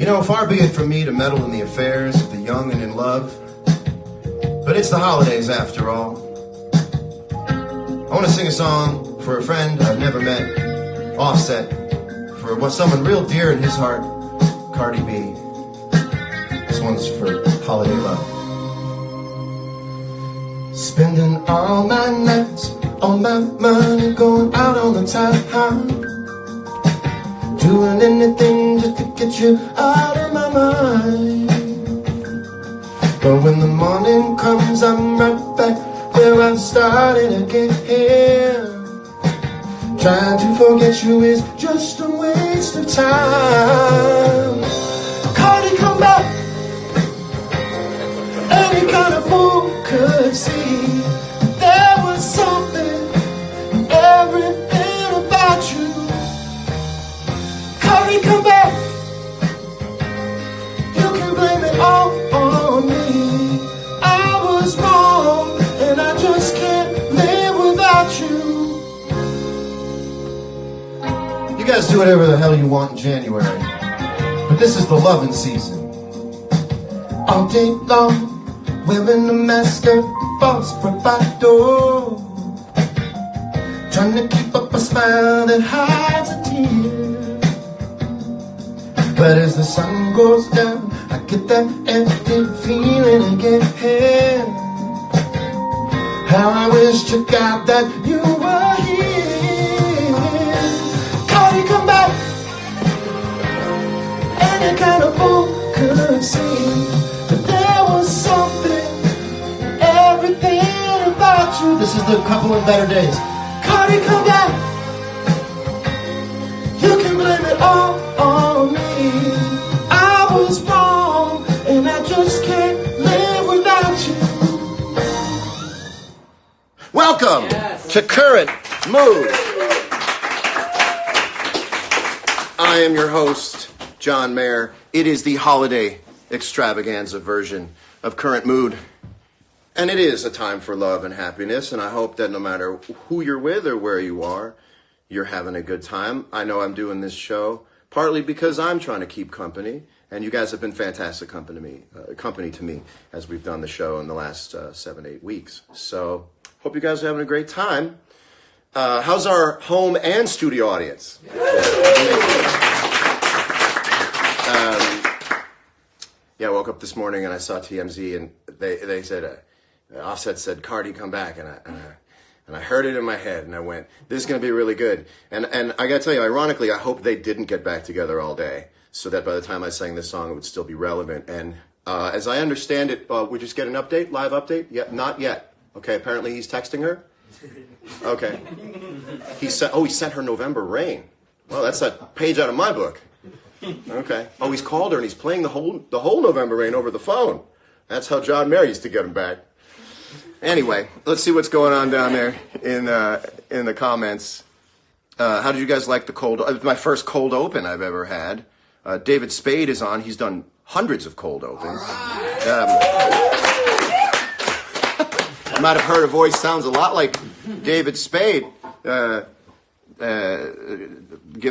You know, far be it from me to meddle in the affairs of the young and in love, but it's the holidays after all. I want to sing a song for a friend I've never met, Offset, for someone real dear in his heart, Cardi B. This one's for holiday love. Spending all my nights, all my money going out on the town, doing anything just to get you out of my mind. But when the morning comes, I'm right back where I started again. Trying to forget you is just a waste of time. Cardi, come back. Any kind of fool could see there was something, everything about you. Cardi, come back. You can blame it all on me. I was wrong, and I just can't live without you. You guys do whatever the hell you want in January, but this is the loving season. All day long, wearing a mask of false bravado, trying to keep up a smile that hides a tear. But as the sun goes down, I get that empty feeling again. How I wish to God that you were here. Cardi, come back. Any kind of fool could see that there was something, everything about you. This is the couple of better days. Cardi, come back. You can blame it all on me. I was wrong, and I just can't live without you. Welcome to Current Mood. I am your host, John Mayer. It is the holiday extravaganza version of Current Mood. And it is a time for love and happiness, and I hope that no matter who you're with or where you are, you're having a good time. I know I'm doing this show partly because I'm trying to keep company, and you guys have been fantastic company to me as we've done the show in the last 7-8 weeks. So hope you guys are having a great time. How's our home and studio audience? Yeah, I woke up this morning and I saw TMZ, and they said, Offset said, Cardi, come back, and I heard it in my head, and I went, this is going to be really good. And I got to tell you, ironically, I hope they didn't get back together all day, so that by the time I sang this song, it would still be relevant. And as I understand it, we just get an update, live update? Yeah, not yet. Okay, apparently he's texting her? Okay. He sent her November Rain. Well, that's a page out of my book. Okay. Oh, he's called her, and he's playing the whole November Rain over the phone. That's how John Mayer used to get him back. Anyway, let's see what's going on down there in the comments. How did you guys like the cold? It was my first cold open I've ever had. David Spade is on. He's done hundreds of cold opens. I might have heard a voice sounds a lot like David Spade, giving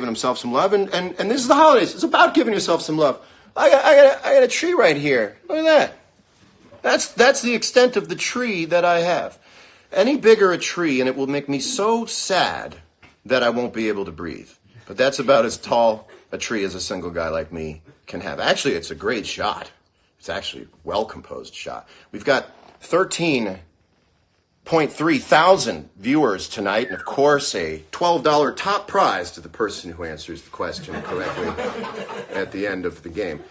himself some love. And this is the holidays. It's about giving yourself some love. I got a tree right here. Look at that. That's the extent of the tree that I have. Any bigger a tree, and it will make me so sad that I won't be able to breathe. But that's about as tall a tree as a single guy like me can have. Actually, it's a great shot. It's actually a well-composed shot. We've got 13.3 thousand viewers tonight, and of course, a $12 top prize to the person who answers the question correctly at the end of the game.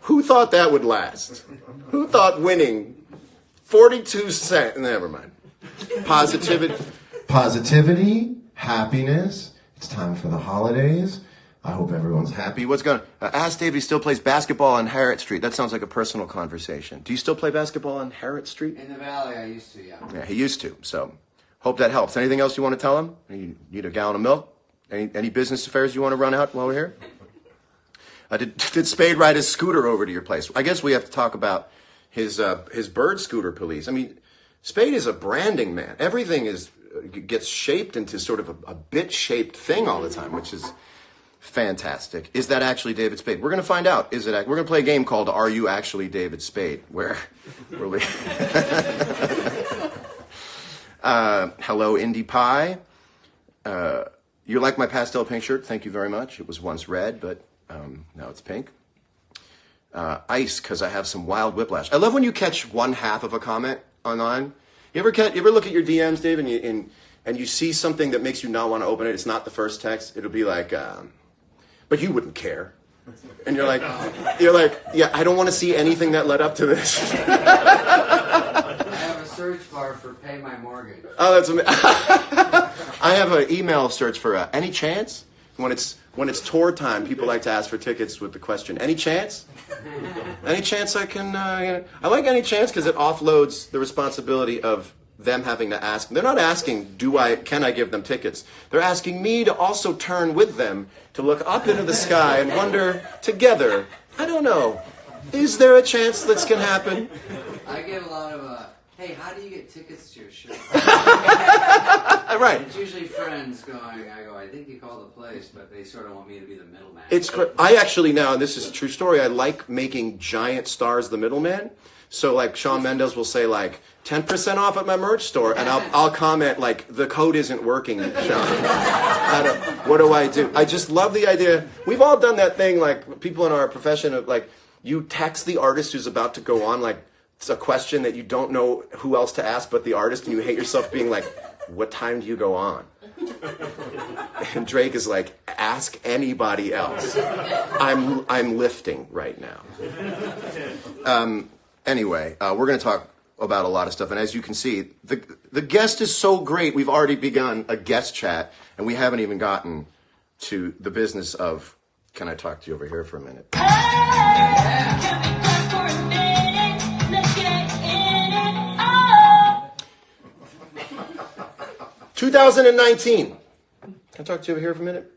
Who thought that would last? Who thought winning 42 cents? Never mind. Positivity, happiness. It's time for the holidays. I hope everyone's happy. What's going on? Ask Dave if he still plays basketball on Harriet Street. That sounds like a personal conversation. Do you still play basketball on Harriet Street? In the Valley, I used to, yeah. Yeah, he used to. So hope that helps. Anything else you want to tell him? You need a gallon of milk? Any business affairs you want to run out while we're here? Did Spade ride his scooter over to your place? I guess we have to talk about his bird scooter police. I mean, Spade is a branding man. Everything gets shaped into sort of a bit-shaped thing all the time, which is Fantastic. Is that actually David Spade? We're going to find out. We're going to play a game called Are You Actually David Spade? Where we... hello, Indie Pie. You like my pastel pink shirt? Thank you very much. It was once red, but now it's pink. Ice, because I have some wild whiplash. I love when you catch one half of a comment online. You ever look at your DMs, Dave, and you see something that makes you not want to open it? It's not the first text. It'll be like, but you wouldn't care. And you're like, yeah, I don't want to see anything that led up to this. I have a search bar for pay my mortgage. Oh, that's amazing. I have an email search for any chance. When it's tour time, people like to ask for tickets with the question, any chance? Any chance I can, I like any chance because it offloads the responsibility of them having to ask. They're not asking, can I give them tickets? They're asking me to also turn with them to look up into the sky and wonder together, I don't know, is there a chance this can happen? I get a lot of, hey, how do you get tickets to your show? Right. It's usually friends going, I think you called the place, but they sort of want me to be the middleman. I actually now, and this is a true story, I like making giant stars the middleman. So like Shawn Mendes will say like 10% off at my merch store, and I'll comment like the code isn't working, Shawn. What do I do? I just love the idea. We've all done that thing, like people in our profession of like you text the artist who's about to go on like it's a question that you don't know who else to ask but the artist, and you hate yourself being like, what time do you go on? And Drake is like, ask anybody else. I'm lifting right now. Anyway, we're going to talk about a lot of stuff. And as you can see, the guest is so great. We've already begun a guest chat, and we haven't even gotten to the business of, can I talk to you over here for a minute? Can we talk for a minute? Let's get in it all. 2019. Can I talk to you over here for a minute?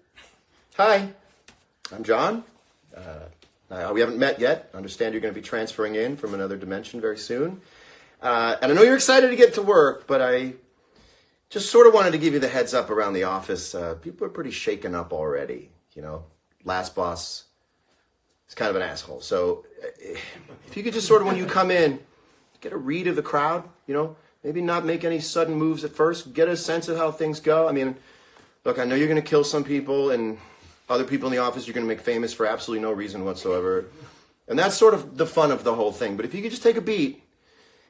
Hi, I'm John. We haven't met yet. I understand you're going to be transferring in from another dimension very soon. And I know you're excited to get to work, but I just sort of wanted to give you the heads up around the office. People are pretty shaken up already. You know, last boss is kind of an asshole. So if you could just sort of, when you come in, get a read of the crowd, you know, maybe not make any sudden moves at first. Get a sense of how things go. I mean, look, I know you're going to kill some people, and other people in the office you're going to make famous for absolutely no reason whatsoever. And that's sort of the fun of the whole thing. But if you could just take a beat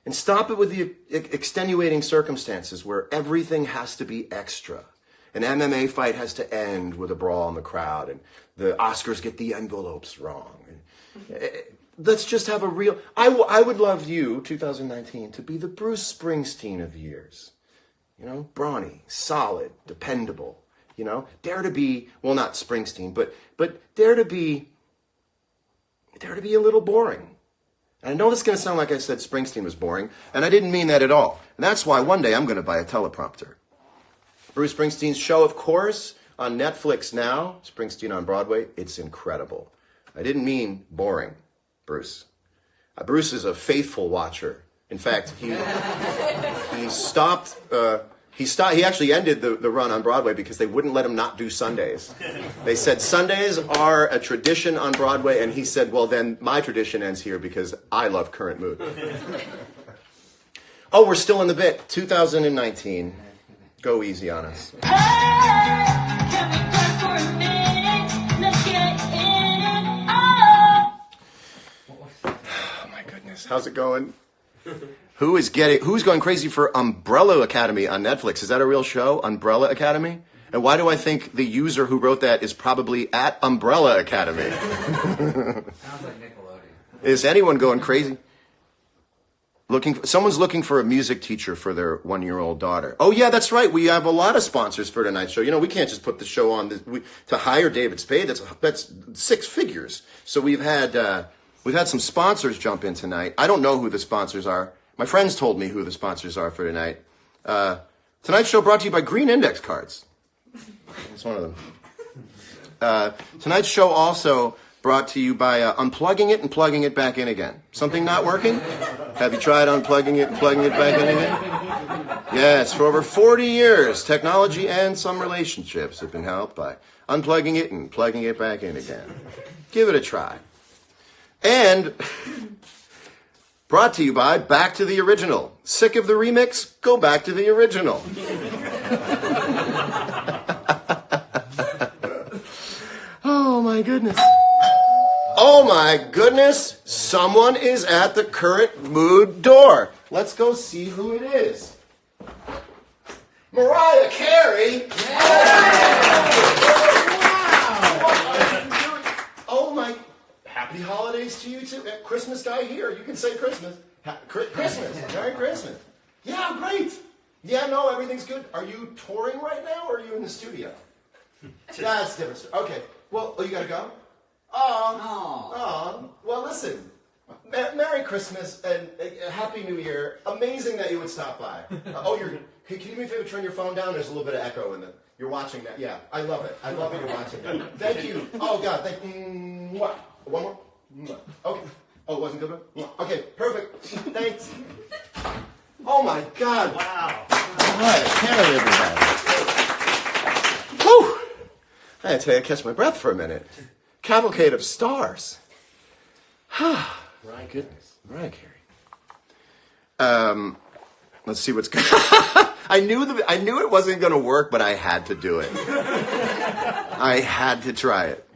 and stop it with the extenuating circumstances where everything has to be extra. An MMA fight has to end with a brawl in the crowd, and the Oscars get the envelopes wrong. And, let's just have a real... I would love you, 2019, to be the Bruce Springsteen of years. You know, brawny, solid, dependable. You know, dare to be, well, not Springsteen, but dare to be a little boring. And I know this is going to sound like I said Springsteen was boring, and I didn't mean that at all. And that's why one day I'm going to buy a teleprompter. Bruce Springsteen's show, of course, on Netflix now, Springsteen on Broadway, it's incredible. I didn't mean boring, Bruce. Bruce is a faithful watcher. In fact, he stopped... He actually ended the run on Broadway because they wouldn't let him not do Sundays. They said Sundays are a tradition on Broadway, and he said, well, then my tradition ends here because I love Current Mood. Oh, we're still in the bit. 2019. Go easy on us. Can we talk for a minute? Let's get in it all. Oh, my goodness. How's it going? Who's going crazy for Umbrella Academy on Netflix? Is that a real show, Umbrella Academy? And why do I think the user who wrote that is probably at Umbrella Academy? Sounds like Nickelodeon. Is anyone going crazy? Someone's looking for a music teacher for their 1-year-old daughter. Oh yeah, that's right. We have a lot of sponsors for tonight's show. You know, we can't just put the show on to hire David Spade. That's 6 figures. So we've had some sponsors jump in tonight. I don't know who the sponsors are. My friends told me who the sponsors are for tonight. Tonight's show brought to you by Green Index Cards. That's one of them. Tonight's show also brought to you by unplugging it and plugging it back in again. Something not working? Have you tried unplugging it and plugging it back in again? Yes, for over 40 years, technology and some relationships have been helped by unplugging it and plugging it back in again. Give it a try. And brought to you by Back to the Original. Sick of the remix? Go back to the original. Oh my goodness. Oh my goodness. Someone is at the current mood door. Let's go see who it is. Mariah Carey. Oh my, happy holidays to you too. Christmas guy here. You can say Christmas. Christmas. Merry Christmas. Yeah, great. Yeah, no, everything's good. Are you touring right now or are you in the studio? That's different. Okay. Well, you gotta go? Oh. Well, listen. Merry Christmas and Happy New Year. Amazing that you would stop by. Can you do me a favor, turn your phone down? There's a little bit of echo in the... You're watching that. Yeah, I love it. I love that you're watching that. Thank you. Oh, God, thank you. One more? Okay. Oh, it wasn't good? Okay, perfect. Thanks. Oh, my God. Wow. All right, Canada, everybody. Whew. I had to tell you, catch my breath for a minute. Cavalcade of stars. My goodness. Mariah Carey. Let's see what's going on. I knew it wasn't going to work, but I had to do it. I had to try it.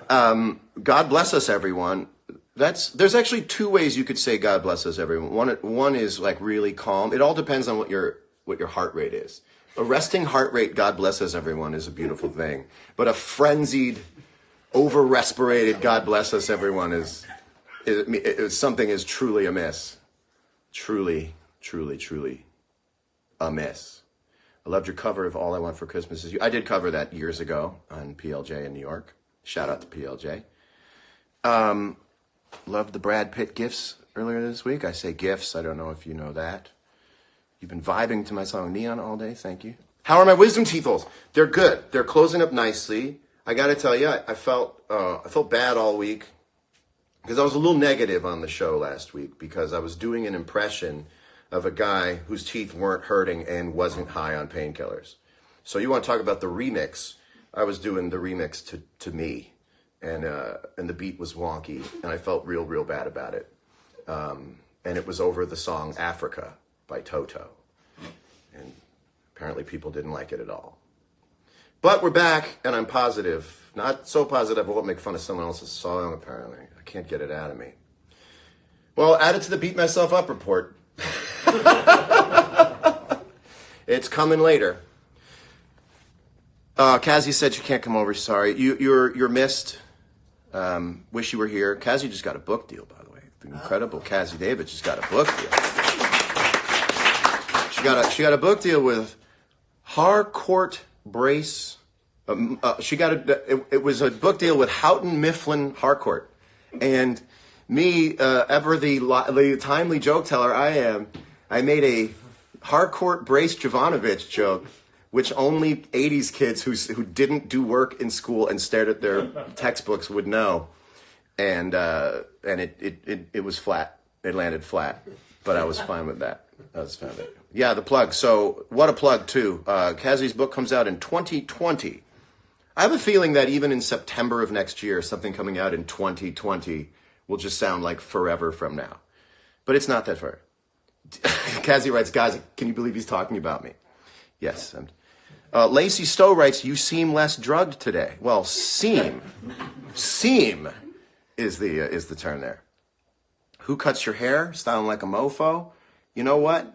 God bless us, everyone. There's actually two ways you could say God bless us, everyone. One is like really calm. It all depends on what your heart rate is. A resting heart rate, God bless us, everyone, is a beautiful thing. But a frenzied, over-respirated God bless us, everyone is something is truly amiss. Truly amiss. I loved your cover of All I Want for Christmas Is You. I did cover that years ago on PLJ in New York. Shout out to PLJ. Loved the Brad Pitt gifts earlier this week. I say gifts. I don't know if you know that. You've been vibing to my song Neon all day. Thank you. How are my wisdom teeth holes? They're good. They're closing up nicely. I got to tell you, I felt bad all week because I was a little negative on the show last week because I was doing an impression of a guy whose teeth weren't hurting and wasn't high on painkillers. So you want to talk about the remix? I was doing the remix to me, and the beat was wonky, and I felt real bad about it. And it was over the song Africa by Toto. And apparently people didn't like it at all. But we're back, and I'm positive. Not so positive I won't make fun of someone else's song, apparently. I can't get it out of me. Well, add it to the Beat Myself Up report. It's coming later. Kazi said she can't come over. Sorry, you're missed. Wish you were here. Kazi just got a book deal, by the way. The incredible Kazi David just got a book deal. She got a book deal with Harcourt Brace. It was a book deal with Houghton Mifflin Harcourt, and me, ever the timely joke teller I am, I made a Harcourt Brace Jovanovich joke, which only 80s kids who didn't do work in school and stared at their textbooks would know. And it was flat. It landed flat. But I was fine with that. Yeah, the plug. So, what a plug, too. Kazi's book comes out in 2020. I have a feeling that even in September of next year, something coming out in 2020 will just sound like forever from now. But it's not that far. Kazi writes, guys, can you believe he's talking about me? Yes. Lacey Stowe writes, you seem less drugged today. Well, seem is the term there. Who cuts your hair? Styling like a mofo? You know what?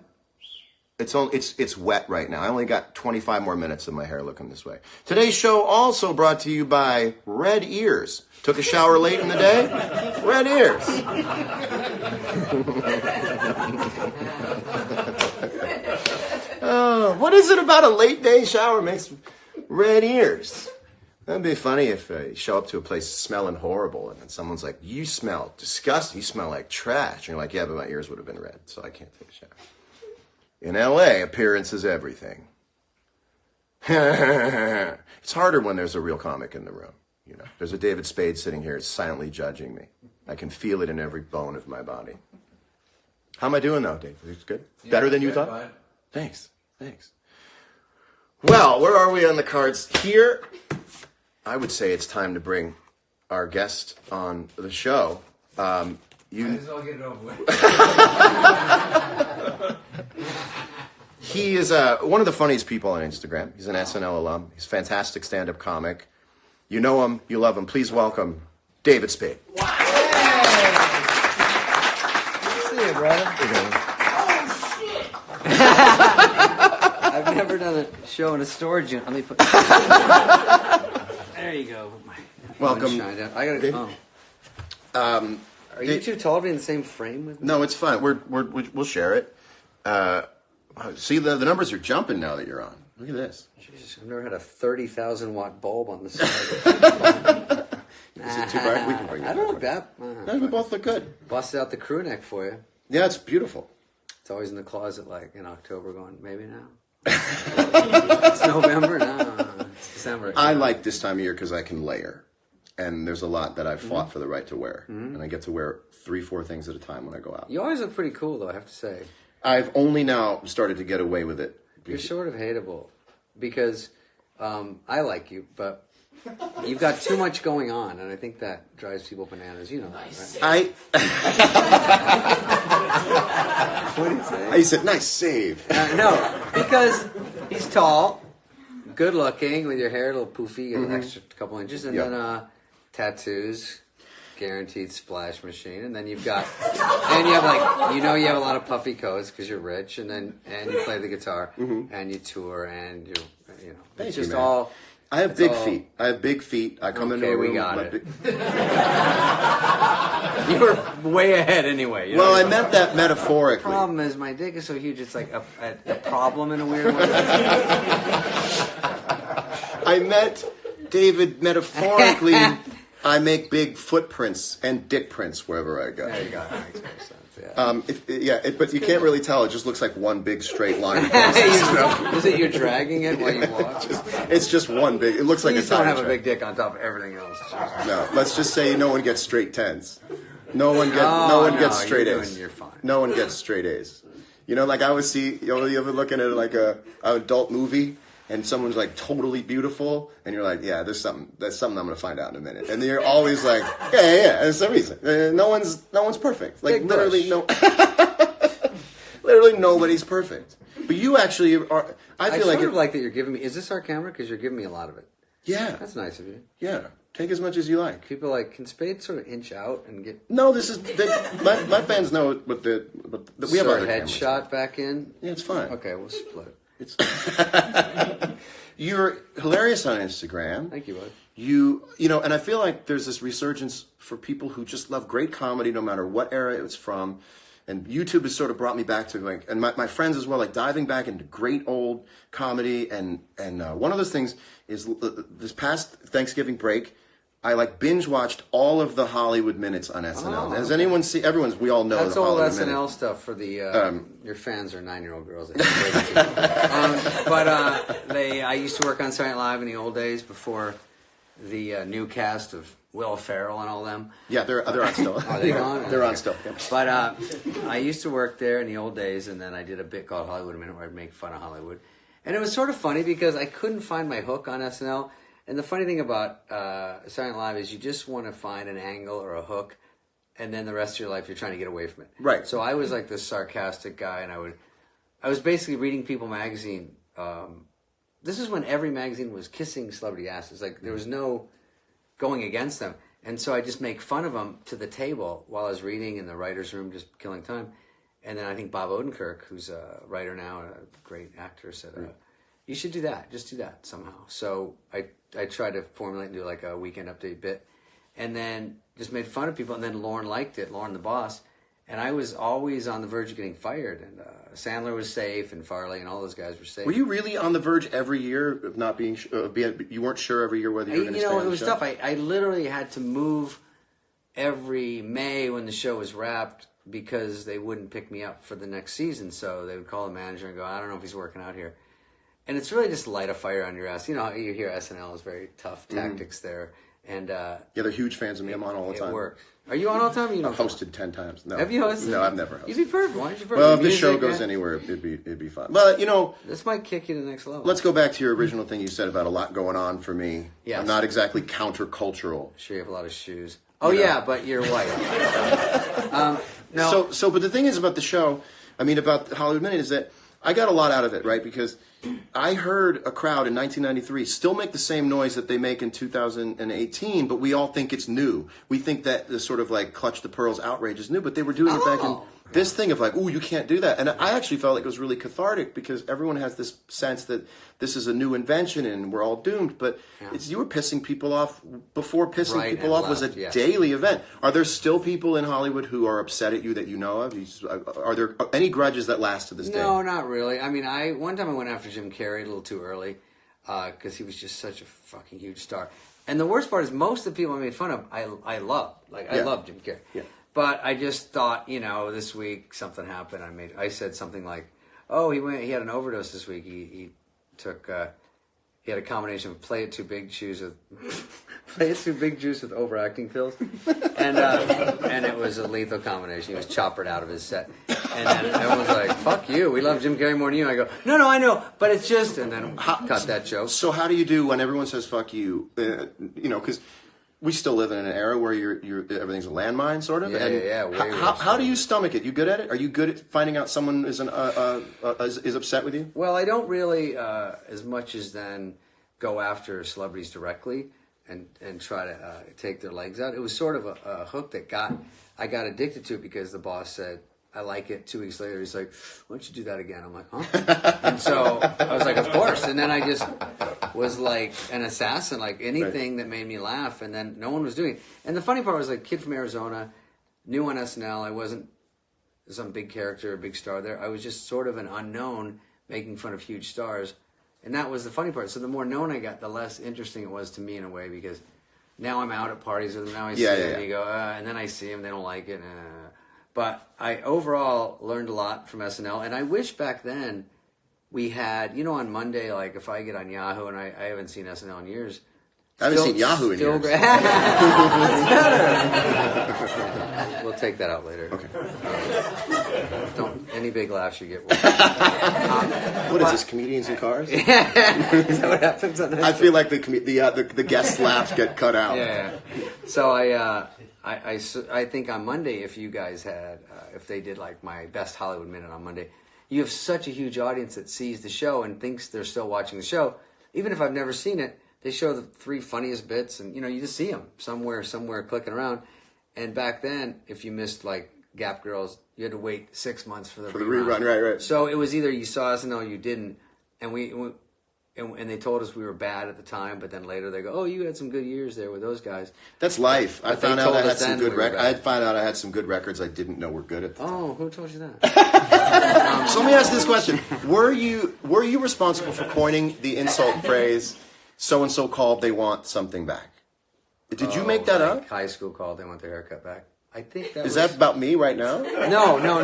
It's wet right now. I only got 25 more minutes of my hair looking this way. Today's show also brought to you by Red Ears. Took a shower late in the day? Red Ears. What is it about a late day shower makes red ears? That'd be funny if you show up to a place smelling horrible and then someone's like, you smell disgusting. You smell like trash. And you're like, yeah, but my ears would have been red, so I can't take a shower. In LA, appearance is everything. It's harder when there's a real comic in the room. You know, there's a David Spade sitting here silently judging me. I can feel it in every bone of my body. How am I doing though, Dave? Is it good? Yeah, Better than you good, thought? bud. Thanks. Thanks. Well, where are we on the cards here? I would say it's time to bring our guest on the show. Might as well get it over with. He is one of the funniest people on Instagram. He's an SNL alum. He's a fantastic stand-up comic. You know him, you love him. Please welcome David Spade. Good to see you, brother. I've never done a show in a storage unit. Let me put. There you go. Welcome. I gotta. Oh. Are you too tall to be in the same frame with me? No, it's fine. We'll share it. See, the numbers are jumping now that you're on. Look at this. Jesus, I've never had a 30,000 watt bulb on the side. Is it too bright? We can bring it I don't back. look that. No, we both look good. Busted out the crew neck for you. Yeah, it's beautiful. It's always in the closet, like in October, going maybe now. It's November, no, it's December. I like this time of year because I can layer. And there's a lot that I've fought for the right to wear. And I get to wear 3-4 things at a time when I go out. You always look pretty cool, though, I have to say. I've only now started to get away with it. You're sort of hateable because I like you, but you've got too much going on, and I think that drives people bananas. You know that, right? What did he say? I said, nice save. No, because he's tall, good looking, with your hair a little poofy, an extra couple inches, and then tattoos, guaranteed splash machine, and then you've got, and you have you have a lot of puffy coats because you're rich, and you play the guitar, and you tour, and it's Thank just you, man. all. I have big feet. I have big feet. I come into a room. We got it. You were way ahead anyway. You know? Well, I meant that metaphorically. The problem is my dick is so huge, it's like a problem in a weird way. I meant, David, metaphorically, I make big footprints and dick prints wherever I go. There you go. That makes more sense. Yeah. But you can't really tell. It just looks like one big straight line. Is it you're dragging it while you walk? It's just one big. It looks like Please a don't tire have a track. big dick on top of everything else. No, let's just say no one gets straight 10s. No one gets straight A's. You're fine. No one gets straight A's. You know, like I always see, you ever looking at like an adult movie and someone's like totally beautiful and you're like, yeah, that's something I'm going to find out in a minute. And you're always like, yeah, there's some reason. No one's perfect. Like Big literally nobody's perfect. But you actually are, I feel like sort of like that you're giving me, is this our camera? Because you're giving me a lot of it. yeah. That's nice of you. Yeah. Take as much as you like. People are like, can Spade sort of inch out and get No, this is my fans know what the we have other cameras. headshot back in? Yeah, it's fine. Okay, we'll split it. It's You're hilarious on Instagram. Thank you, bud. You know, and I feel like there's this resurgence for people who just love great comedy no matter what era it's from. And YouTube has sort of brought me back to like, and my friends as well, like diving back into great old comedy. And one of those things is this past Thanksgiving break, I like binge watched all of the Hollywood Minutes on SNL. Has anyone seen? We all know That's the old Hollywood SNL Minute. stuff for the your fans are 9-year-old girls. I used to work on Saturday Night Live in the old days before the new cast of Will Ferrell and all them. Yeah, they're on still. Are they on? They're on still. Yeah. But I used to work there in the old days, and then I did a bit called Hollywood Minute where I'd make fun of Hollywood. And it was sort of funny because I couldn't find my hook on SNL. And the funny thing about Saturday Night Live is you just want to find an angle or a hook, and then the rest of your life you're trying to get away from it. Right. So I was like this sarcastic guy, and I was basically reading People magazine. This is when every magazine was kissing celebrity asses. Like there was no going against them. And so I just make fun of them to the table while I was reading in the writer's room, just killing time. And then I think Bob Odenkirk, who's a writer now and a great actor, said, you should do that. Just do that somehow. So I tried to formulate and do like a weekend update bit. And then just made fun of people. And then Lauren liked it, Lauren the boss. And I was always on the verge of getting fired. And Sandler was safe, and Farley and all those guys were safe. Were you really on the verge every year of not being? You weren't sure every year whether you were going to stay on it the was show? tough. I literally had to move every May when the show was wrapped because they wouldn't pick me up for the next season. So they would call the manager and go, I don't know if he's working out here. And it's really just light a fire on your ass. You know, you hear SNL is very tough tactics there. And Yeah, they're huge fans of me. I'm on all the time. It works. Are you on all the time? Or you don't I've hosted 10 times. No. Have you hosted? No, I've never hosted. You'd be perfect. Why don't you? Well, if the Music, show goes man. anywhere, it'd be fun. But you know, This might kick you to the next level. let's go back to your original thing you said about a lot going on for me. Yes. I'm not exactly countercultural. Sure, you have a lot of shoes. Oh yeah, but you're white. No. But the thing is about the show, I mean, about Hollywood Minute, is that I got a lot out of it, right? Because I heard a crowd in 1993 still make the same noise that they make in 2018, but we all think it's new. We think that the sort of like clutch the pearls outrage is new, but they were doing it back in this thing of like, ooh, you can't do that. And I actually felt like it was really cathartic because everyone has this sense that this is a new invention and we're all doomed. But you were pissing people off before pissing Right people and off was a left, yes. daily event. Are there still people in Hollywood who are upset at you that you know of? Are there any grudges that last to this day? No, not really. I mean, one time I went after Jim Carrey a little too early because he was just such a fucking huge star. And the worst part is most of the people I made fun of, I love. Like, I love Jim Carrey. Yeah. But I just thought, this week something happened. I said something like, "Oh, he had an overdose this week. He took he had a combination of play it too big juice with overacting pills, and it was a lethal combination. He was choppered out of his set, and then everyone's like, "Fuck you, we love Jim Carrey more than you." I go, "No, I know, but it's just," and then cut that joke. So how do you do when everyone says "fuck you"? Because we still live in an era where everything's a landmine, sort of. Yeah. How do you stomach it? You good at it? Are you good at finding out someone is upset with you? Well, I don't really as much as then go after celebrities directly and try to take their legs out. It was sort of a hook that I got addicted to it because the boss said, "I like it." 2 weeks later, he's like, "Why don't you do that again?" I'm like, "Huh?" And so I was like, "Of course." And then I just was like an assassin, like anything that made me laugh. And then no one was doing it. And the funny part was, like, kid from Arizona, new on SNL. I wasn't some big character, a big star there. I was just sort of an unknown making fun of huge stars. And that was the funny part. So the more known I got, the less interesting it was to me in a way, because now I'm out at parties with them. Now I see them, and you go, and then I see them, they don't like it. But I overall learned a lot from SNL, and I wish back then we had, on Monday, like if I get on Yahoo, and I haven't seen SNL in years. I haven't seen Yahoo in years. That's better. We'll take that out later. Okay. Any big laughs you get. What is this, comedians in cars? Is that what happens on that? I feel like the guest laughs get cut out. Yeah. So I think on Monday, if you guys had, if they did like my best Hollywood minute on Monday, you have such a huge audience that sees the show and thinks they're still watching the show. Even if I've never seen it, they show the 3 funniest bits, and you just see them somewhere clicking around. And back then, if you missed like Gap Girls, you had to wait 6 months for the rerun. Right. So it was either you saw SNL or you didn't, and they told us we were bad at the time, but then later they go, "Oh, you had some good years there with those guys." That's life. But I found out told I us had some then good we were records. bad. I found out I had some good records I didn't know were good at the time. Oh, who told you that? So let me ask this question: Were you responsible for coining the insult phrase "so and so called, they want something back"? Did you make that up? High school called, they want their haircut back. I think that Is that about me right now? No. No,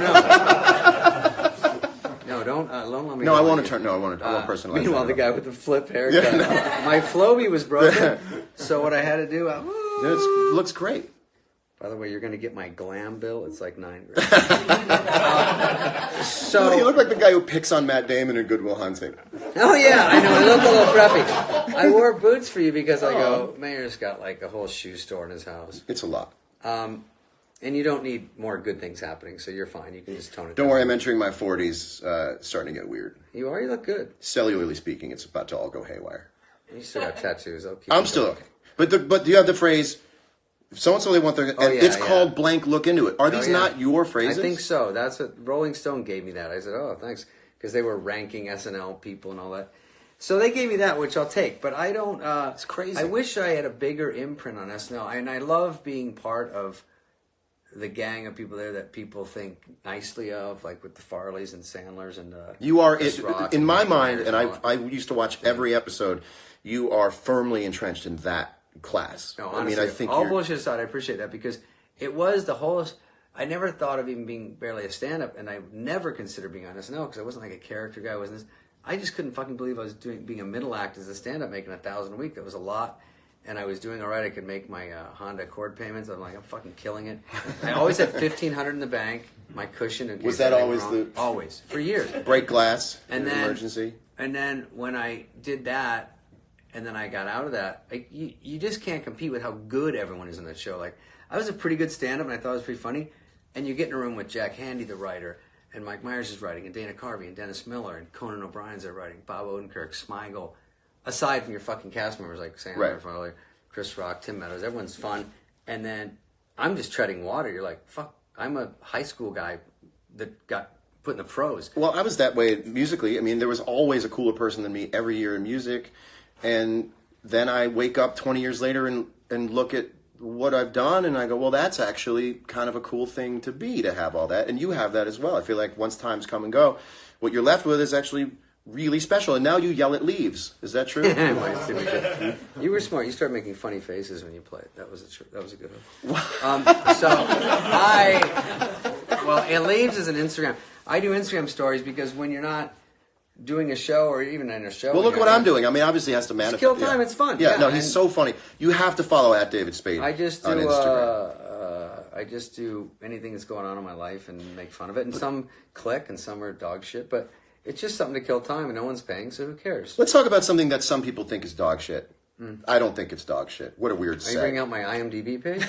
don't let me. No, I want to turn. No, I want to personalize. Meanwhile, that the guy with the flip haircut. My Flowbee was broken, so what I had to do. It looks great. By the way, you're going to get my glam bill. It's like $9,000. You look like the guy who picks on Matt Damon in Good Will Hunting. Oh yeah, I know. I look a little preppy. I wore boots for you because I go, Mayor's got like a whole shoe store in his house. It's a lot. And you don't need more good things happening, so you're fine. You can just tone it down. Don't worry, I'm entering my 40s, starting to get weird. You are? You look good. Cellularly speaking, it's about to all go haywire. You still got tattoos. I'm still okay. But you have the phrase, so-and-so they want their... it's called blank, look into it. Are these not your phrases? I think so. That's what Rolling Stone gave me that. I said, oh, thanks. Because they were ranking SNL people and all that. So they gave me that, which I'll take. But I don't... it's crazy. I wish I had a bigger imprint on SNL. And I love being part of the gang of people there that people think nicely of, like with the Farleys and Sandlers and you are in my and mind, Myers and all that. I used to watch every episode. You are firmly entrenched in that class. No, honestly, I think all bullshit aside, I appreciate that because it was the whole. I never thought of even being barely a stand-up, and I never considered being on SNL because I wasn't like a character guy. I just couldn't fucking believe I was being a middle act as a stand-up, making $1,000 a week. That was a lot. and I was doing all right. I could make my Honda Accord payments. I'm like, I'm fucking killing it. I always had $1,500 in the bank, my cushion. In case Was that anything always wrong. Always, for years. Break glass And in an then- emergency. And then when I did that, and then I got out of that, you just can't compete with how good everyone is in that show. Like, I was a pretty good stand-up, and I thought it was pretty funny. And you get in a room with Jack Handy, the writer, and Mike Myers is writing, and Dana Carvey, and Dennis Miller, and Conan O'Brien's there writing, Bob Odenkirk, Smigel. Aside from your fucking cast members like Sandler, Right. Farley, Chris Rock, Tim Meadows, everyone's fun. And then I'm just treading water. You're like, fuck, I'm a high school guy that got put in the pros. Well, I was that way musically. I mean, there was always a cooler person than me every year in music. And then I wake up 20 years later and look at what I've done, and I go, well, that's actually kind of a cool thing to be, to have all that. And you have that as well. I feel like once times come and go, what you're left with is actually really special. And now you yell at leaves. Is that true? You were smart. You started making funny faces when you played. That was a good one. It leaves as an Instagram. I do Instagram stories because when you're not doing a show or even in a show. Well, look what I'm doing. I mean, obviously it has to manifest. Kill time. Yeah. It's fun. Yeah, no, and he's so funny. You have to follow at David Spade I just on do. Instagram. I just do anything that's going on in my life and make fun of it. And some click and some are dog shit. But it's just something to kill time, and no one's paying, so who cares? Let's talk about something that some people think is dog shit. I don't think it's dog shit. What a weird Are say. you bringing out my IMDb page?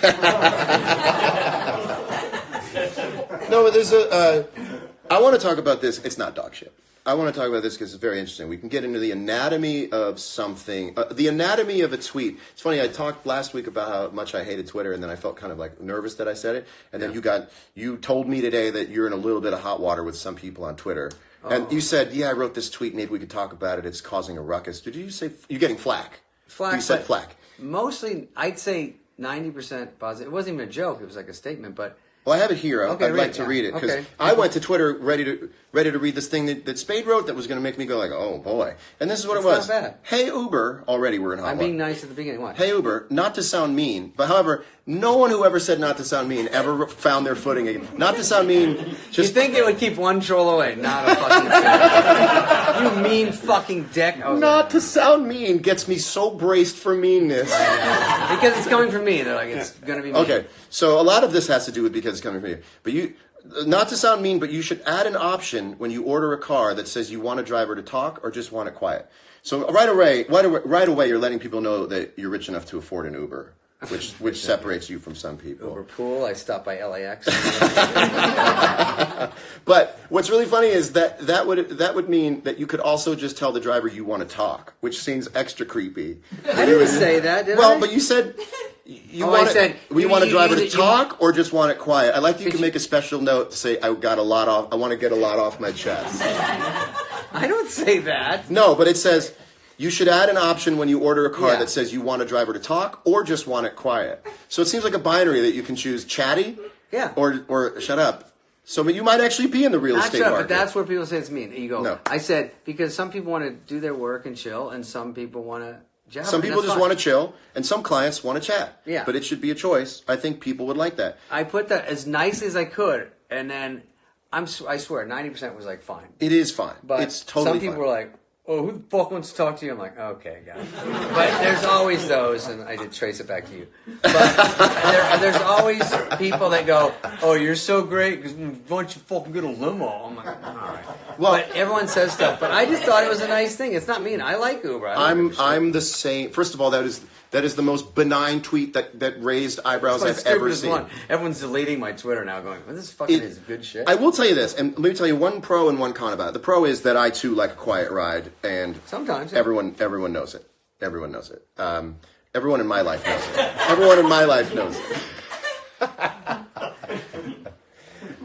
No, there's a. I want to talk about this. It's not dog shit. I want to talk about this because it's very interesting. We can get into the anatomy of something, the anatomy of a tweet. It's funny. I talked last week about how much I hated Twitter, and then I felt kind of like nervous that I said it. And then you told me today that you're in a little bit of hot water with some people on Twitter. And you said, "Yeah, I wrote this tweet. Maybe we could talk about it. It's causing a ruckus." Did you say you're getting flack? Flack. You said flack. Mostly, I'd say 90% positive. It wasn't even a joke. It was like a statement, but. Well, I have it here. Okay, I'd like to read it because Okay. I went to Twitter ready to read this thing that Spade wrote that was going to make me go like, "Oh boy!" And this is what It's it was. not bad. Hey Uber, already we're in hot I'm water. being nice at the beginning. What? Hey Uber, not to sound mean, but however, no one who ever said not to sound mean ever found their footing again. Not to sound mean, You just think it would keep one troll away? Not a fucking thing. You mean fucking dick. not to sound mean gets me so braced for meanness. Because it's coming from me. They're like, it's going to be me. Okay, so a lot of this has to do with because it's coming from you. But you, not to sound mean, but you should add an option when you order a car that says you want a driver to talk or just want it quiet. So right away, you're letting people know that you're rich enough to afford an Uber, which separates you from some people. Uber pool. I stopped by LAX. But what's really funny is that would mean that you could also just tell the driver you want to talk, which seems extra creepy. I didn't say that, did I? Well, but you said you want a driver to talk or just want it quiet. I like that you can make a special note to say I want to get a lot off my chest. I don't say that. No, but it says you should add an option when you order a car Yeah. that says you want a driver to talk or just want it quiet. So it seems like a binary that you can choose chatty or shut up. So but you might actually be in the real Not estate shut up, market. but that's where people say it's mean. You go, No. I said, because some people want to do their work and chill, and some people want to jabber. Some people just want to chill, and some clients want to chat. Yeah. But it should be a choice. I think people would like that. I put that as nicely as I could, and then I swear, 90% was like fine. It is fine. But it's totally some people fine. were like, "Oh, who the fuck wants to talk to you?" I'm like, "Okay, got it." But there's always those, and I did trace it back to you. But there's always people that go, "Oh, you're so great because why don't you fucking get a limo?" I'm like, "All right." Well, but everyone says stuff. But I just thought it was a nice thing. It's not mean. I like Uber. I'm the same. First of all, that is the most benign tweet that raised eyebrows I've ever seen. One. Everyone's deleting my Twitter now, going, well, "This fucking is good shit." I will tell you this, and let me tell you one pro and one con about it. The pro is that I too like a quiet ride, and Sometimes, yeah. everyone knows it. Everyone knows it. Everyone in my life knows it. Everyone in my life knows it.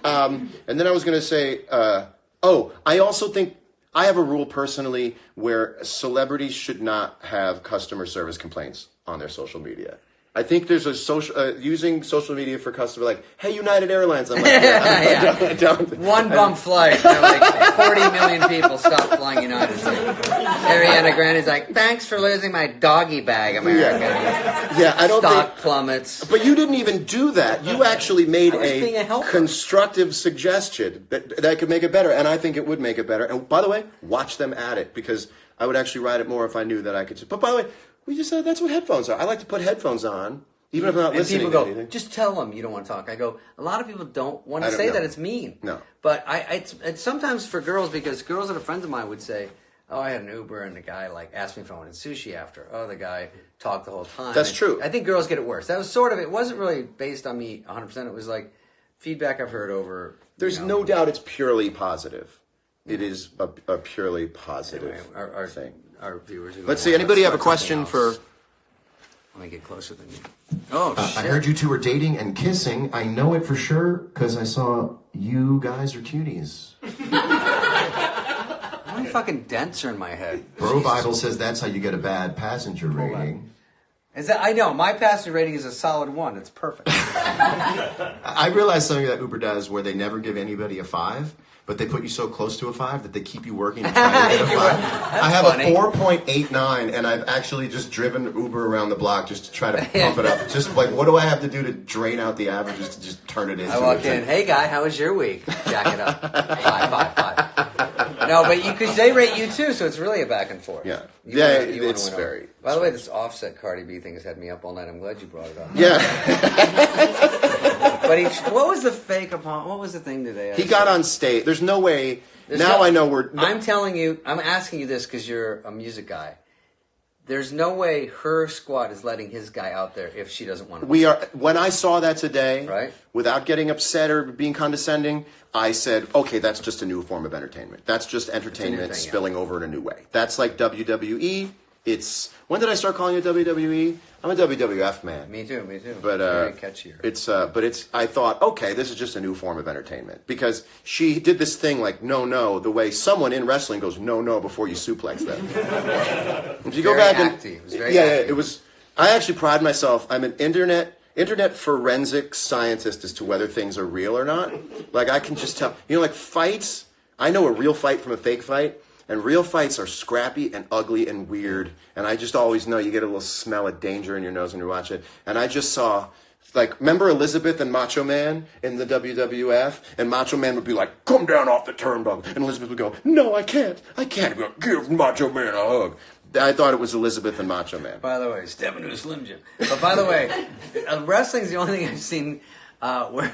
And then I was going to say, I also think I have a rule personally where celebrities should not have customer service complaints on their social media. I think there's a using social media for customer, like, "Hey, United Airlines." I'm like, I don't. One bump flight. They're like 40 million people stopped flying United. It's like, Ariana Grande's like, "Thanks for losing my doggy bag, America." Yeah, I don't Stock think. plummets. But you didn't even do that. You actually made I was being a helper. constructive suggestion that could make it better, and I think it would make it better. And by the way, watch them at it because I would actually ride it more if I knew that I could. But by the way, We just said that's what headphones are. I like to put headphones on, even if I'm not And listening people to go, anything. just tell them you don't want to talk. I go, a lot of people don't want I to don't say know. that. It's mean. No. But it's sometimes for girls, because girls that are friends of mine would say, oh, I had an Uber and the guy like asked me if I wanted sushi after. Oh, the guy talked the whole time. That's And true. I think girls get it worse. That was sort of, it wasn't really based on me 100%. It was like feedback I've heard over. There's no doubt it's purely positive. It is a purely positive Anyway, our thing. Our viewers are going, Let's see. "Well, Anybody have a let's find question something for? else." Let me get closer than you. Oh, shit. I heard you two were dating and kissing. I know it for sure because I saw you guys are cuties. How many fucking dents are in my head? Bro Bible says that's how you get a bad passenger rating. Is that, I know, my passenger rating is a solid 1. It's perfect. I realized something that Uber does where they never give anybody a 5, but they put you so close to a 5 that they keep you working to try to get a 5. I have funny. a 4.89, and I've actually just driven Uber around the block just to try to pump it up. Just like, what do I have to do to drain out the averages to just turn it into I walk a in, hey guy, how was your week? Jack it up. 5. No, but because they rate you too, so it's really a back and forth. Yeah. You Yeah, wanna it's win over. very- By the way, this offset Cardi B thing has had me up all night. I'm glad you brought it up. Yeah, But what was the fake upon? What was the thing today? he got on stage. There's no way. There's Now no- I know we're. I'm telling you, I'm asking you this because you're a music guy. There's no way her squad is letting his guy out there if she doesn't want to. We are. When I saw that today, Right. without getting upset or being condescending, I said, "Okay, that's just a new form of entertainment. That's just entertainment thing, yeah. spilling over in a new way. That's like WWE. It's when did I start calling it WWE? I'm a WWF man. Me too. But very catchier. it's. I thought, okay, this is just a new form of entertainment because she did this thing like no, the way someone in wrestling goes no before you suplex them. If you go Very back and acty. It was very yeah, acty. it was. I actually pride myself. I'm an internet forensic scientist as to whether things are real or not. Like I can just tell. You know, like fights. I know a real fight from a fake fight. And real fights are scrappy and ugly and weird. And I just always know you get a little smell of danger in your nose when you watch it. And I just saw, like, remember Elizabeth and Macho Man in the WWF? And Macho Man would be like, come down off the turnbuckle. And Elizabeth would go, no, I can't. Give Macho Man a hug. I thought it was Elizabeth and Macho Man. By the way, step into a Slim Jim. But by the way, wrestling's the only thing I've seen where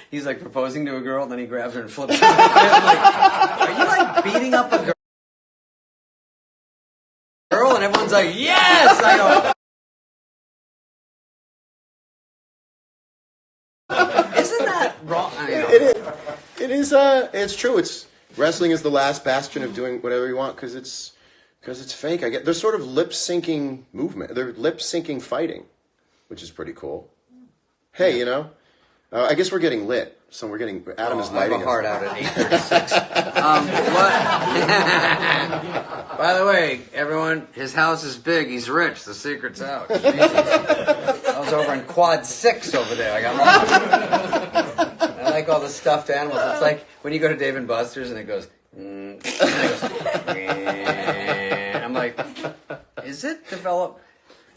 he's like proposing to a girl, and then he grabs her and flips her. I'm like, are you like beating up a girl? And everyone's like, yes! I go, isn't that wrong? I know. It is, it's true. It's wrestling is the last bastion of doing whatever you want because it's fake. They're sort of lip syncing movement. They're lip syncing fighting, which is pretty cool. Hey, you know, I guess we're getting lit. So we're getting Adam is I have lighting a heart us. out at 8:36. What? By the way, everyone, his house is big. He's rich. The secret's out. Jesus. I was over in quad 6 over there. I got lost. I like all the stuffed animals. It's like when you go to Dave & Buster's and it goes. And it goes I'm like, is it developed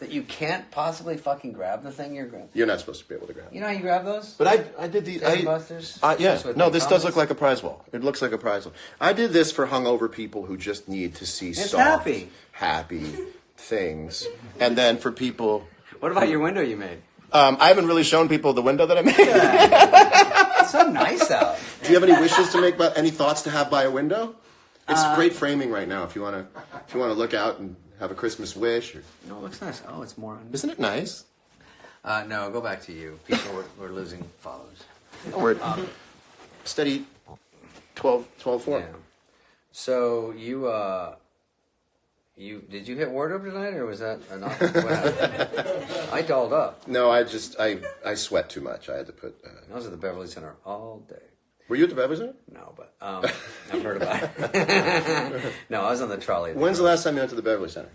that you can't possibly fucking grab the thing you're grabbing? You're not supposed to be able to grab. You know how you grab those? But I did these. Dave & Buster's? Yeah. Just with No, the this does comments? look like a prize wall. It looks like a prize wall. I did this for hungover people who just need to see It's soft, happy. things, and then for people. What about your window you made? I haven't really shown people the window that I made. It's so nice out. Do you have any wishes to make? Any thoughts to have by a window? It's great framing right now. If you want to look out and have a Christmas wish. Or, No, it looks nice. Oh, it's more. isn't it nice? No, go back to you. People were losing followers. We're steady 12 form. Yeah. So you did you hit wardrobe tonight, or was that an I dolled up. No, I sweat too much. I had to put. I was at the Beverly Center all day. Were you at the Beverly Center? No, but I've heard about it. No, I was on the trolley. When's the last time you went to the Beverly Center?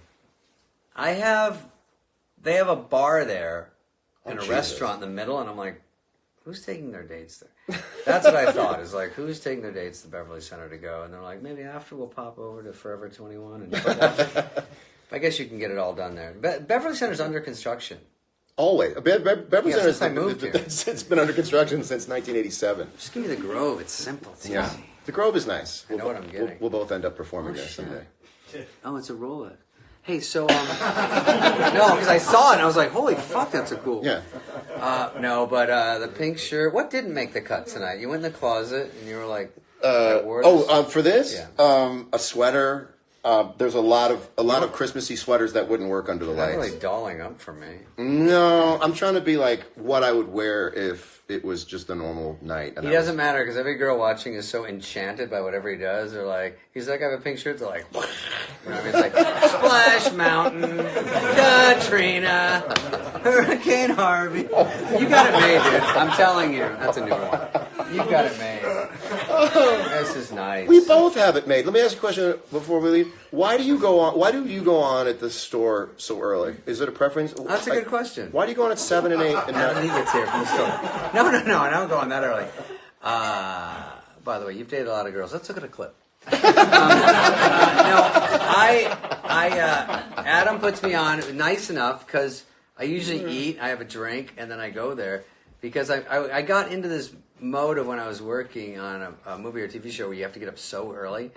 They have a bar there and a Jesus. restaurant in the middle, and I'm like, who's taking their dates there? That's what I thought. Is like, who's taking their dates to the Beverly Center to go? And they're like, maybe after we'll pop over to Forever 21 and Foot Locker. I guess you can get it all done there. Beverly Center's under construction. Always. Beverly Yeah, Center since I moved here. It's been under construction since 1987. Just give me the Grove. It's simple. It's Yeah. easy. The Grove is nice. I know what I'm getting. We'll both end up performing Oh, there shit. someday. Oh, it's a roller. Hey, so no, because I saw it and I was like, holy fuck, that's a cool. Yeah. No, but the pink shirt. What didn't make the cut tonight? You went in the closet and you were like, I wore this. For this, Yeah. a sweater. There's a lot of Christmassy sweaters that wouldn't work under the Not lights. really dolling up for me. No, I'm trying to be like what I would wear if it was just a normal night. And He doesn't matter because every girl watching is so enchanted by whatever he does. They're like, he's like, I have a pink shirt. They're like, you know what I mean? It's like Splash Mountain, Katrina, Hurricane Harvey. You got it made, dude. I'm telling you, that's a new one. You got it made. This is nice. We both have it made. Let me ask you a question before we leave. Why do you go on at the store so early? Is it a preference? That's a good question. Why do you go on at 7 and 8 and When he not? gets here from the store. No, I don't go on that early. By the way, you've dated a lot of girls. Let's look at a clip. Adam puts me on nice enough because I usually eat, I have a drink, and then I go there because I got into this mode of when I was working on a movie or TV show where you have to get up so early.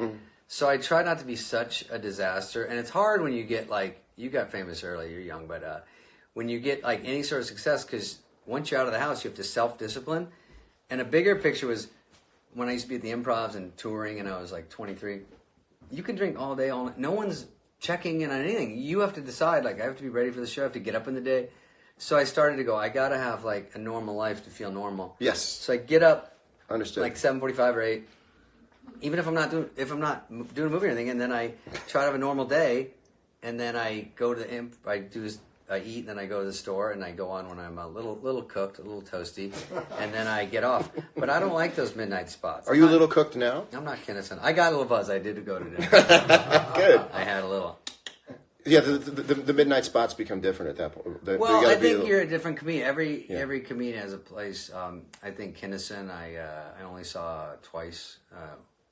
So I try not to be such a disaster, and it's hard when you get like, you got famous early, you're young, but when you get like any sort of success, because once you're out of the house, you have to self-discipline. And a bigger picture was when I used to be at the Improvs and touring, and I was like 23. You can drink all day, all night. No one's checking in on anything. You have to decide, like, I have to be ready for the show. I have to get up in the day. So I started to go, I got to have, like, a normal life to feel normal. Yes. So I get up, Understood. like 7:45 or 8, even if I'm not doing a movie or anything, and then I try to have a normal day, and then I go to the Imp, I eat, and then I go to the store, and I go on when I'm a little cooked, a little toasty, and then I get off. But I don't like those midnight spots. Are you a little cooked now? I'm not Kinnison. I got a little buzz. I did go to dinner. Good. I had a little. Yeah, the midnight spots become different at that point. Well, I think you're a different comedian. Every comedian has a place. I think Kinnison, I only saw twice,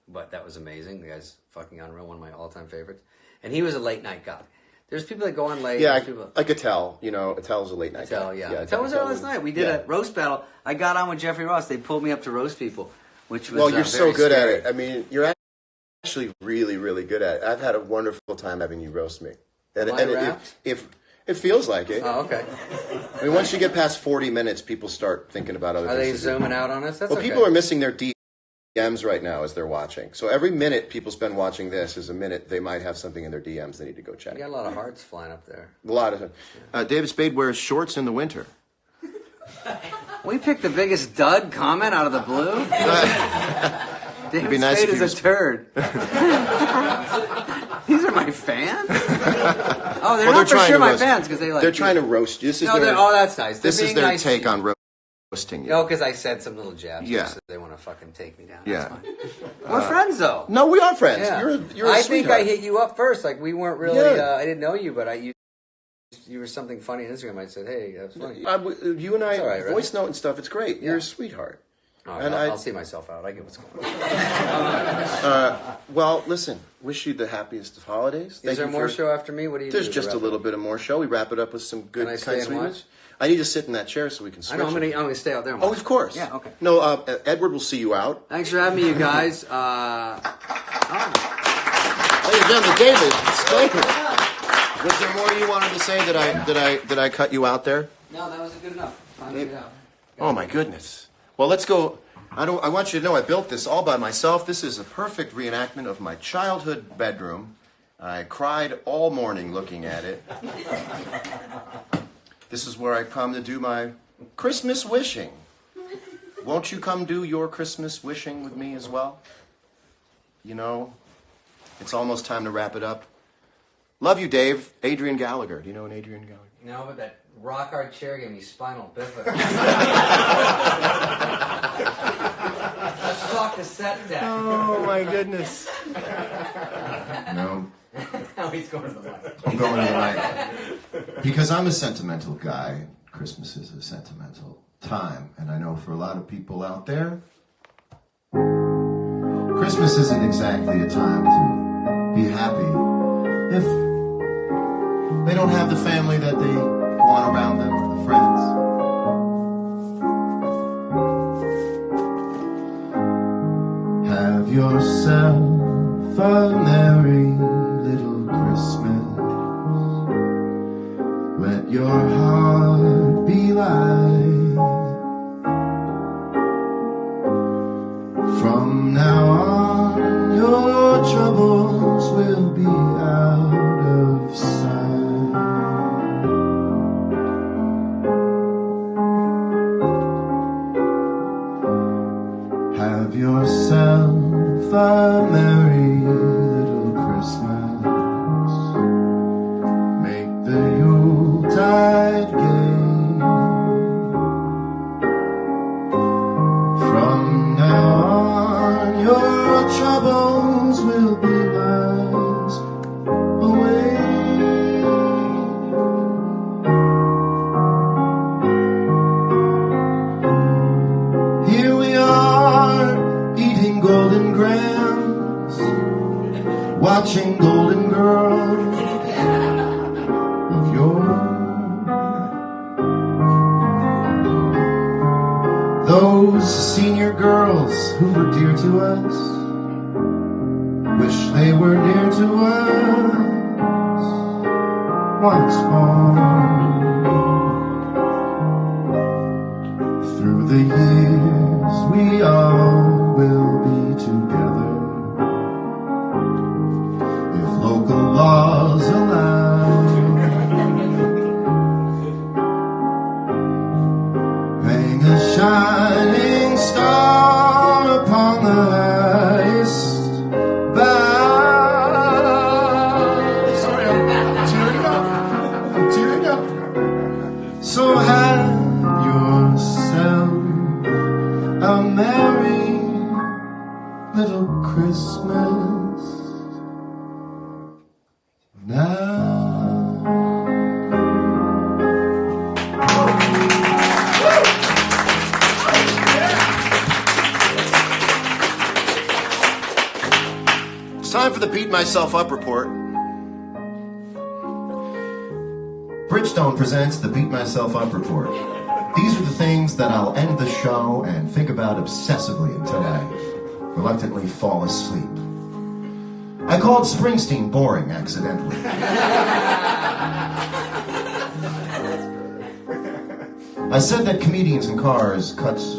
but that was amazing. The guy's fucking unreal. One of my all-time favorites. And he was a late night guy. There's people that go on late. Yeah, people, like Attell. You know, Attell's a late night Attell, guy. yeah. Attell was there last night. We did a roast battle. I got on with Jeffrey Ross. They pulled me up to roast people, which was Well, you're so very good scary. at it. I mean, you're actually really, really good at it. I've had a wonderful time having you roast me. And, Am I wrapped? if it feels like it. Oh, okay. I mean, once you get past 40 minutes, people start thinking about other Are things. they to do. zooming out on us? That's Well, okay. people are missing their DMs right now as they're watching. So every minute people spend watching this is a minute they might have something in their DMs they need to go check. You got a lot of hearts flying up there. A lot of them. David Spade wears shorts in the winter. We picked the biggest dud comment out of the blue. David be nice Spade if is you a turd. These are my fans? Oh, they're Well, not for trying sure to my roast- fans because they like They're you. trying to roast you. This is No, their, oh, that's nice. They're This is being their nice to take you. on roasting you. No, because I said some little jabs. Yeah. Just so they want to fucking take me down. Yeah. That's fine. We're friends, though. No, we are friends. Yeah. You're a I think sweetheart. I hit you up first. Like, we weren't really, Yeah. I didn't know you, but you were something funny on Instagram. I said, hey, that's funny. You and I, It's all right, right? voice note and stuff, it's great. You're Yeah. a sweetheart. All right, And I'll see myself out. I get what's going on. Well, listen, wish you the happiest of holidays. Is Thank there you more for- show after me? What do you There's do? to just wrap a it little up? bit of more show. We wrap it up with some good Can I kind stay and sweetness. watch? I need to sit in that chair so we can I switch. know, I'm gonna stay out there. And Oh, watch. of course. Yeah, okay. No, Edward will see you out. Thanks for having me, you guys. Ladies and gentlemen, David Spade. Was there more you wanted to say that I cut you out there? No, that was good enough. Time to get out. Oh my goodness. Well, let's go. I want you to know I built this all by myself. This is a perfect reenactment of my childhood bedroom. I cried all morning looking at it. This is where I come to do my Christmas wishing. Won't you come do your Christmas wishing with me as well? You know, it's almost time to wrap it up. Love you, Dave. Adrian Gallagher. Do you know an Adrian Gallagher? No, but that rock hard chair gave me spinal bifida. Let's talk to set deck. Oh my goodness. No, Now he's going to the mic. I'm going to the right. Because I'm a sentimental guy. Christmas is a sentimental time. And I know for a lot of people out there, Christmas isn't exactly a time to be happy if they don't have the family that they want around them or the friends. Have yourself a merry little Christmas. will be out of sight. Have yourself a merry little Christmas. Make the Yuletide gay. From now on, your troubles will be miles away. Here we are, eating golden grams, watching golden girls of yore. Those senior girls who were dear to us, wish they were near to us once more. Through the years we all will be together, if local laws allow. Hang a shining star upon the highest bough. Sorry, I'm tearing up. I'm tearing up. So have yourself a merry little Christmas now. It's time for the Beat Myself Up report. Bridgestone presents the Beat Myself Up report. These are the things that I'll end the show and think about obsessively until I reluctantly fall asleep. I called Springsteen boring accidentally. I said that comedians in cars cuts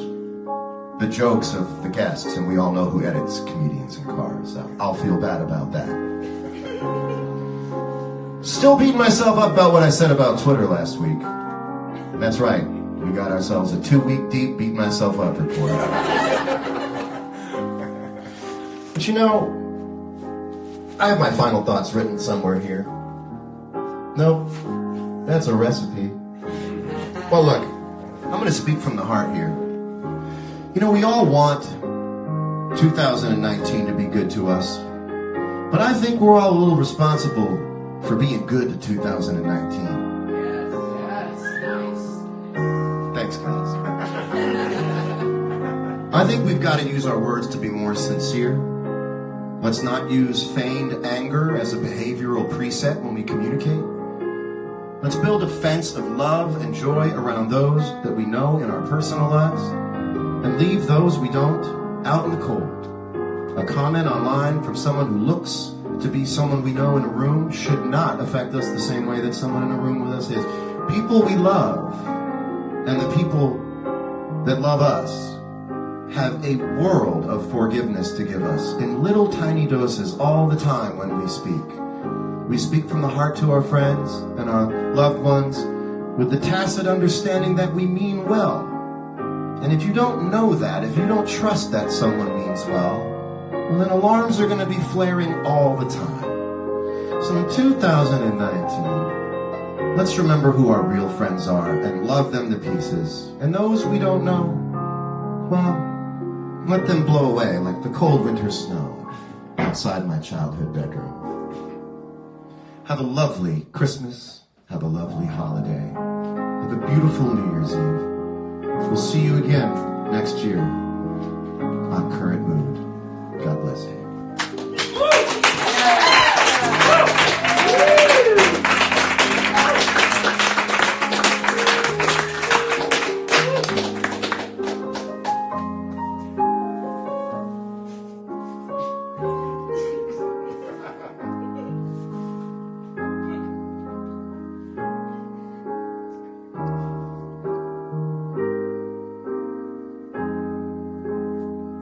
the jokes of the guests, and we all know who edits comedians in cars. I'll feel bad about that. Still beating myself up about what I said about Twitter last week. That's right, we got ourselves a 2-week deep beat myself up report. But you know, I have my final thoughts written somewhere here. Nope, that's a recipe. Well, look, I'm going to speak from the heart here. You know, we all want 2019 to be good to us, but I think we're all a little responsible for being good to 2019. Yes, nice. Thanks, guys. I think we've got to use our words to be more sincere. Let's not use feigned anger as a behavioral preset when we communicate. Let's build a fence of love and joy around those that we know in our personal lives, and leave those we don't out in the cold. A comment online from someone who looks to be someone we know in a room should not affect us the same way that someone in a room with us is. People we love and the people that love us have a world of forgiveness to give us in little tiny doses all the time when we speak. We speak from the heart to our friends and our loved ones with the tacit understanding that we mean well. And if you don't know that, if you don't trust that someone means well, then alarms are going to be flaring all the time. So in 2019, let's remember who our real friends are and love them to pieces. And those we don't know, well, let them blow away like the cold winter snow outside my childhood bedroom. Have a lovely Christmas. Have a lovely holiday. Have a beautiful New Year's Eve. We'll see you again next year on Current Mood. God bless you.